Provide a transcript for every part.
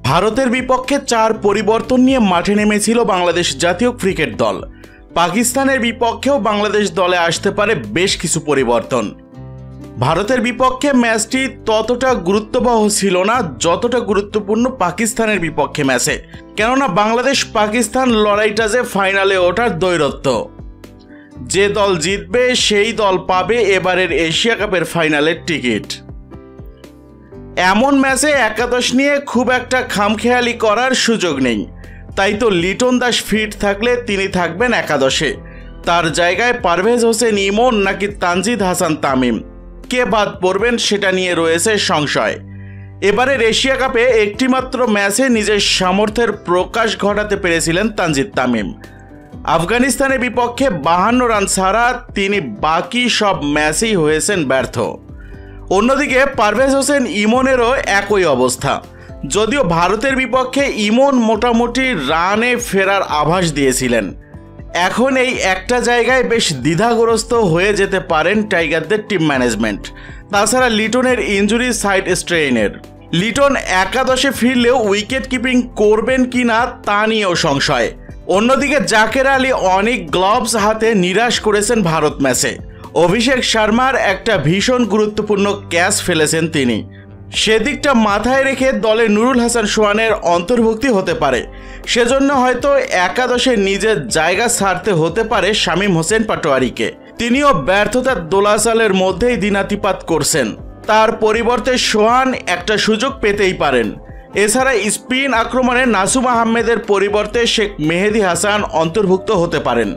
ভারতের বিপক্ষে 4 পরিবর্তন নিয়ে মাঠে নেমেছিল বাংলাদেশ জাতীয় ক্রিকেট দল। পাকিস্তানের বিপক্ষেও বাংলাদেশ দলে আসতে পারে বেশ কিছু পরিবর্তন। ভারতের বিপক্ষে ম্যাচটি ততটা গুরুত্ববহ ছিল না যতটা গুরুত্বপূর্ণ পাকিস্তানের বিপক্ষে ম্যাচে, কেননা বাংলাদেশ পাকিস্তান লড়াইটা যে ফাইনালে ওঠার দ্বৈরথ। যে দল জিতবে সেই দল পাবে এবারের এশিয়া কাপের ফাইনালের টিকিট। এমন ম্যাচে একাদশ নিয়ে খুব একটা খামখেয়ালি করার সুযোগ নেই, তাই তো লিটন দাস ফিট থাকলে তিনি থাকবেন একাদশে। তার জায়গায় পারভেজ হোসেন ইমন নাকি তানজিদ হাসান তামিম, কে বাদ পড়বেন সেটা নিয়ে রয়েছে সংশয়। এবারের এশিয়া কাপে একটিমাত্র ম্যাচে নিজের সামর্থ্যের প্রকাশ ঘটাতে পেরেছিলেন তানজিদ তামিম। আফগানিস্তানের বিপক্ষে 52 রান ছাড়া তিনি বাকি সব ম্যাচেই হয়েছেন ব্যর্থ। অন্যদিকে পারভেজ হোসেন ইমনেরও একই অবস্থা, যদিও ভারতের বিপক্ষে ইমন মোটামুটি রানে ফেরার আভাস দিয়েছিলেন। এখন এই একটা জায়গায় বেশ দ্বিধাগ্রস্ত হয়ে যেতে পারেন টাইগারদের টিম ম্যানেজমেন্ট। তাছাড়া লিটনের ইনজুরি সাইড স্ট্রেইনের। লিটন একাদশে ফিরলেও উইকেট কিপিং করবেন কিনা তা নিয়েও সংশয়। অন্যদিকে জাকের আলী অনেক গ্লাভস হাতে নিরাশ করেছেন ভারত ম্যাচে। অভিষেক শর্মার একটা ভীষণ গুরুত্বপূর্ণ ক্যাচ ফেলেছেন তিনি। সেদিকটা মাথায় রেখে দলে নুরুল হাসান সোহানের অন্তর্ভুক্তি হতে পারে। সেজন্য হয়তো একাদশে নিজের জায়গা ছাড়তে হতে পারে শামীম হোসেন পাটোয়ারিকে। তিনিও ব্যর্থতার দোলাচালের মধ্যেই দিনাতিপাত করছেন। তার পরিবর্তে সোহান একটা সুযোগ পেতেই পারেন। এছাড়া স্পিন আক্রমণে নাসুম আহমেদের পরিবর্তে শেখ মেহেদী হাসান অন্তর্ভুক্ত হতে পারেন।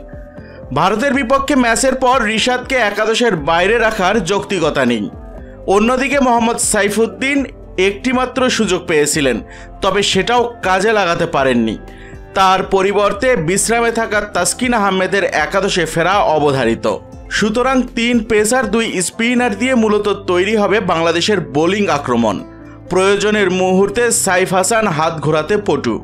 ভারতের বিপক্ষে ম্যাচের পর রিশাদকে একাদশের বাইরে রাখার যৌক্তিকতা নেই। অন্যদিকে মোহাম্মদ সাইফুদ্দিন একটিমাত্র সুযোগ পেয়েছিলেন, তবে সেটাও কাজে লাগাতে পারেননি। তার পরিবর্তে বিশ্রামে থাকা তাসকিন আহমেদের একাদশে ফেরা অবধারিত। সুতরাং 3 পেসার 2 স্পিনার দিয়ে মূলত তৈরি হবে বাংলাদেশের বোলিং আক্রমণ। প্রয়োজনের মুহূর্তে সাইফ হাসান হাত ঘোরাতে পটু।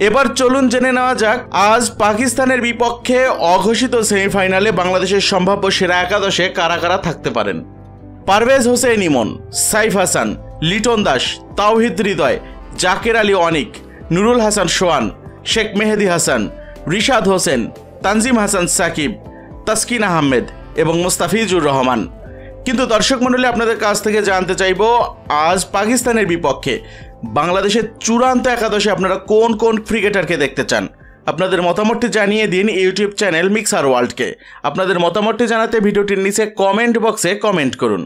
এবার চলুন জেনে নেওয়া যাক আজ পাকিস্তানের বিপক্ষে অঘোষিত সেমিফাইনালে বাংলাদেশের সম্ভাব্য সেরা একাদশে কারা কারা থাকতে পারেন। পারভেজ হোসেন ইমন, সাইফ হাসান, লিটন দাস, তাওহিদ হৃদয়, জাকের আলী অনিক, নুরুল হাসান সোহান, শেখ মেহেদী হাসান, রিশাদ হোসেন, তানজিম হাসান সাকিব, তাসকিন আহমেদ এবং মুস্তাফিজুর রহমান। কিন্তু দর্শক মণ্ডলী, আপনাদের কাছ থেকে জানতে চাইব আজ পাকিস্তানের বিপক্ষে বাংলাদেশের চূড়ান্ত একাদশে আপনারা কোন কোন ক্রিকেটারকে দেখতে চান। আপনাদের মতামতটি জানিয়ে দিন ইউটিউব চ্যানেল মিক্সার ওয়ার্ল্ডকে। আপনাদের মতামতটি জানাতে ভিডিওটির নিচে কমেন্ট বক্সে কমেন্ট করুন।